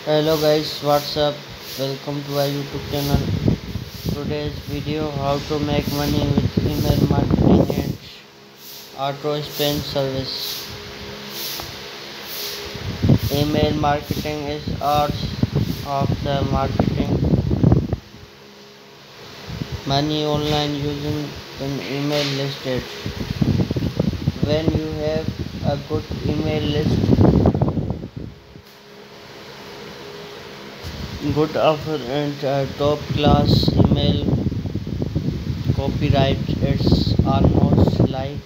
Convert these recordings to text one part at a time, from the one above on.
Hello guys, what's up? Welcome to our YouTube channel. Today's video how to make money with email marketing and Autoresponder Service. Email marketing is art of the marketing money online using an email listed. When you have a good email list, good offer and top class email copyright, it's almost like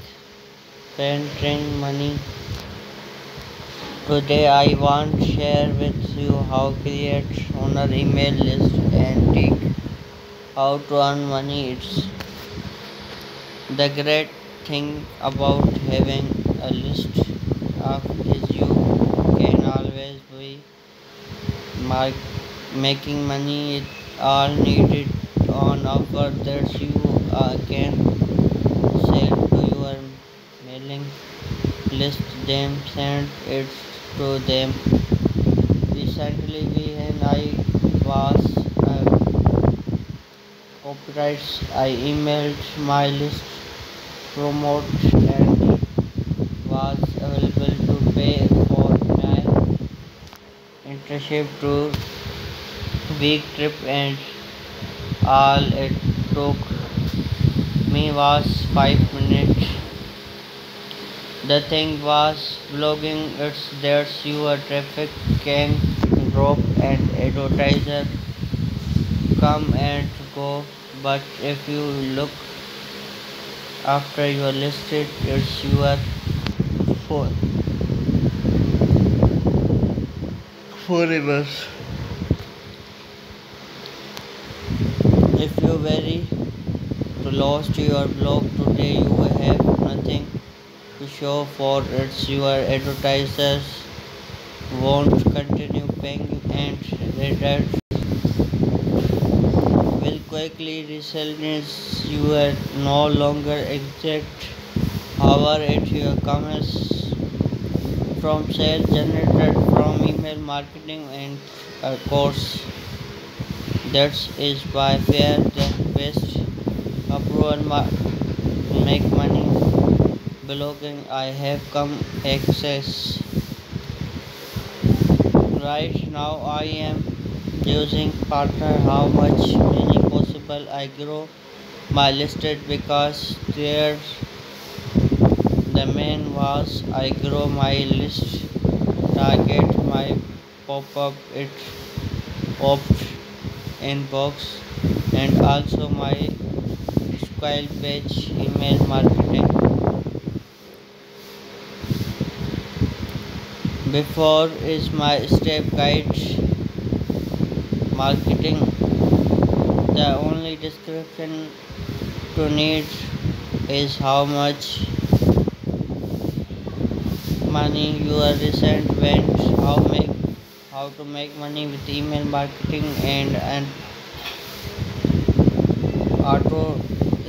painting money. Today I want to share with you how to create owner email list and take how to earn money. It's the great thing about having a list of is you can always be mark making money. It all needed on offer that you can sell to your mailing list them send it to them. Recently we and I was copyrights. I emailed my list promote and was available to pay for my internship to week trip and all it took me was 5 minutes. The thing was blogging it's there's your traffic can drop and advertiser come and go, but if you look after you are listed it's your for forever. If you very to lost your blog today you have nothing to show for it's your advertisers won't continue paying and Reddit will quickly result you are no longer exact hour at your commerce from sales generated from email marketing and a course that is by far the best approval make money blogging I have come access right now. I am using partner how much many possible I grow my listed because there the main was I grow my list target my pop-up it opt inbox and also my square page email marketing. Before is my step guide marketing. The only description to need is how much money your recent went, how to make money with email marketing and auto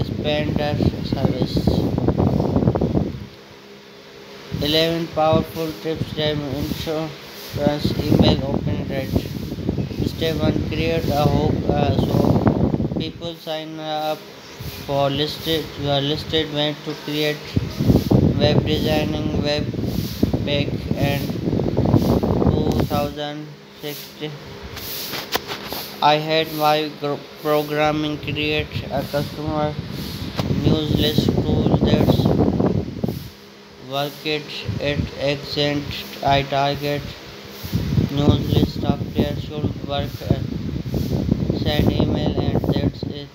spender service. 11 powerful tips that insurance email open rate. Step 1 create a hook so people sign up for listed. You are listed when to create web designing, web back and 2060. I had my programming create a customer news list tool that's work it at accent. I target news list software should work send email and that's it.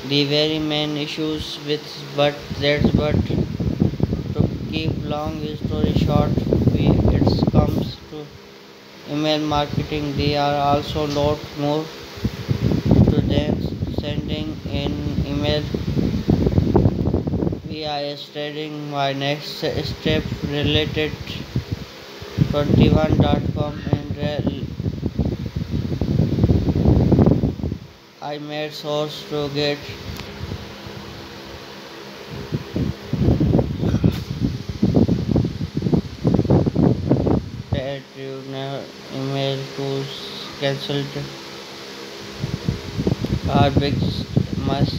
The very main issues with but that's but to keep long story short we it comes to email marketing there are also lot more to than sending an email. We are studying my next step related 21.com and I made source to get that you email tools cancelled our biggest mass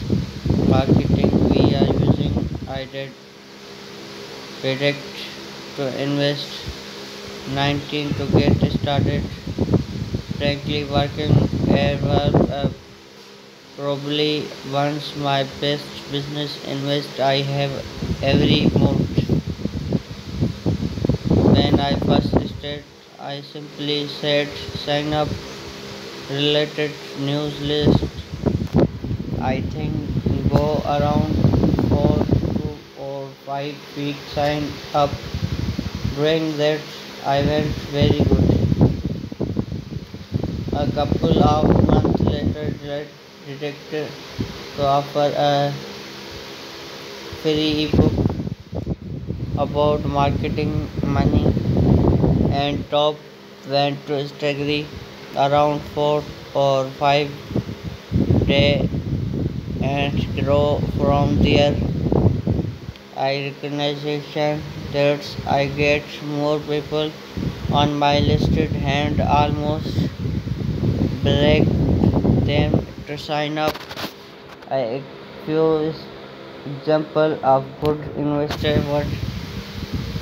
marketing we are using. I did predict to invest 19 to get started. Frankly, working here was probably once my best business invest I have every month. When I first started, I simply said sign up related news list. I think go around 4 to 5 weeks sign up. Doing that, I went very good. A couple of months later, detected to offer a free ebook about marketing money and top went to strategy around 4 or 5 day and grow from there. I recognition that I get more people on my listed hand almost break them to sign up. I few example of good investor would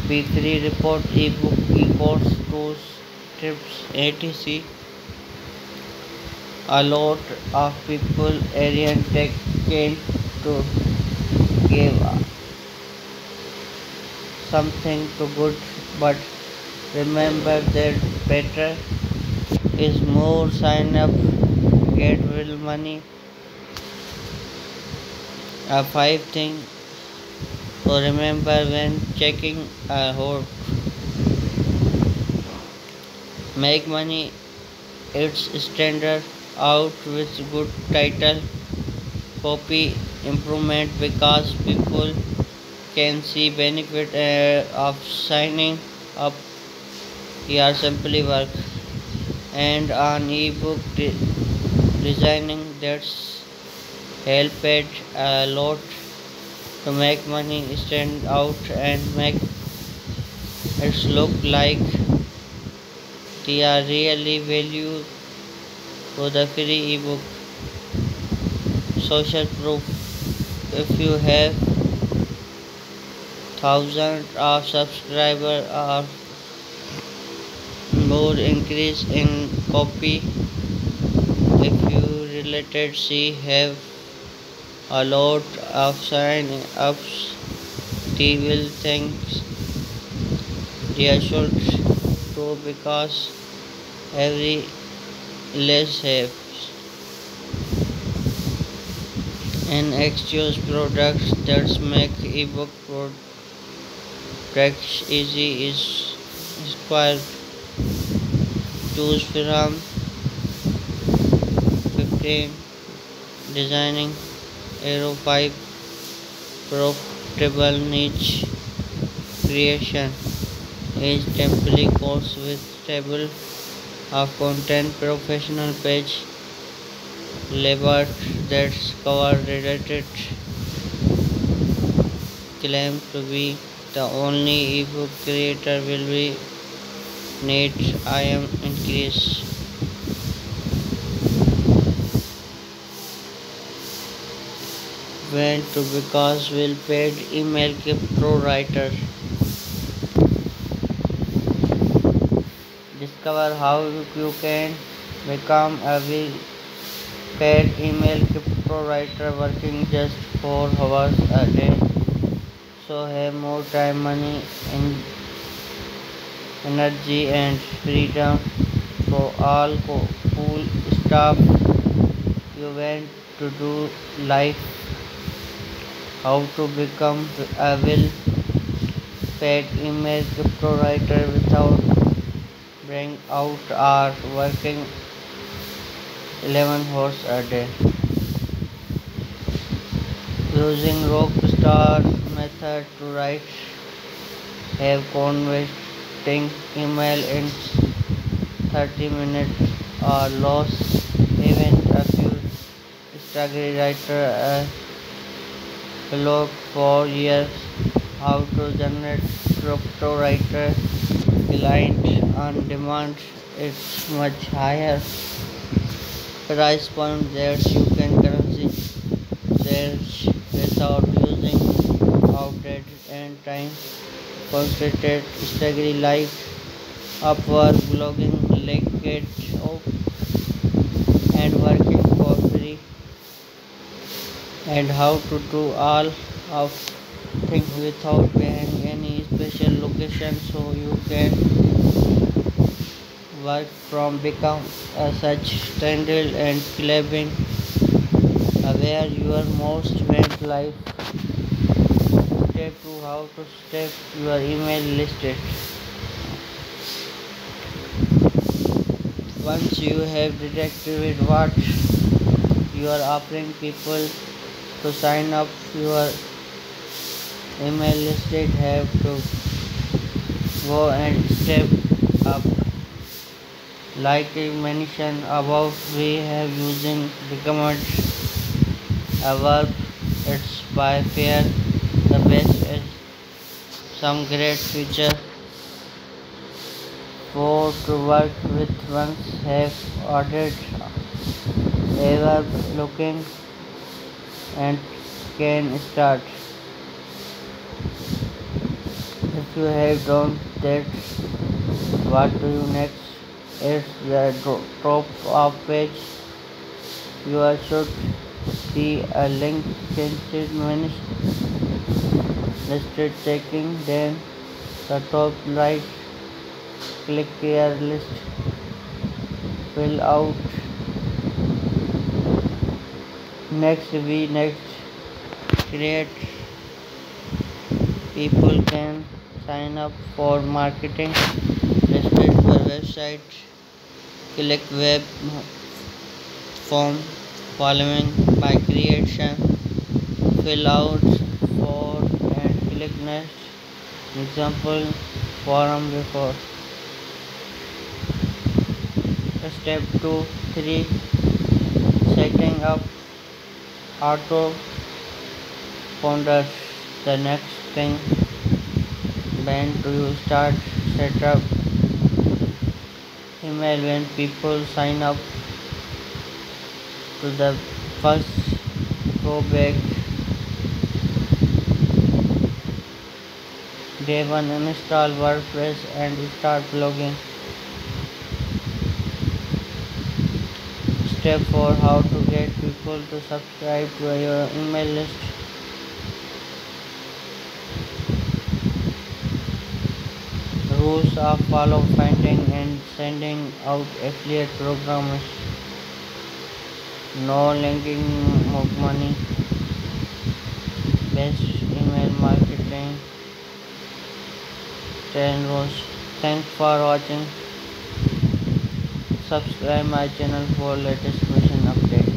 be free report, ebook, e-course, tools, tips, etc. A lot of people aren't taken to give something to good, but remember that better is more. Sign up, get real money. A five thing to remember when checking a hoard. Make money. It's standard out with good title. Copy improvement because people can see benefit of signing up. Here simply work and on ebook designing that's helped a lot to make money stand out and make it look like they are really value for the free ebook. Social proof. If you have thousands of subscribers or more increase in copy, if you related see have a lot of sign ups, they will think they should too because every less have and exchange products that make ebook products easy is square choose from 15 designing Aero 5 profitable niche creation is temporary course with table of content professional page labor that's cover related claim to be the only ebook creator will be need I am increase went to because will paid email keep pro writer discover how you can become a paid email crypto writer working just 4 hours a day so have more time money and energy and freedom for all cool stuff you want to do life how to become a well paid email crypto writer without bring out or working 11 hours a day using rockstar method to write have converting email in 30 minutes or loss even a few strategy writer a blog for years how to generate crypto writer client on demand it's much higher price point that you can currency search without using outdated and time concentrated strategy like Upwork, blogging, LinkedIn, and working for free, and how to do all of things without paying any special location so you can work from become such standard and claiming aware your most went life. Step 2, how to step your email listed. Once you have detected what you are offering people to sign up, your email listed have to go and step up. Like I mentioned above, we have using recommend a verb. It's by far the best and some great feature for to work with once have ordered a verb looking and can start. If you have done that, what do you next? It's the top of page. You should see a link changed when listed checking. Then the top right, click here list, fill out. Next create. People can sign up for marketing. Listed your website. Click web form following by creation. Fill out for and click next. Example form before. Step 2, 3. Setting up auto founders. The next thing when do you start set up email when people sign up to the first go back day 1 install WordPress and start blogging. Step 4, how to get people to subscribe to your email list. Rules of follow finding and sending out affiliate programs. No linking money. Best email marketing 10 rules. Thanks for watching. Subscribe my channel for latest mission update.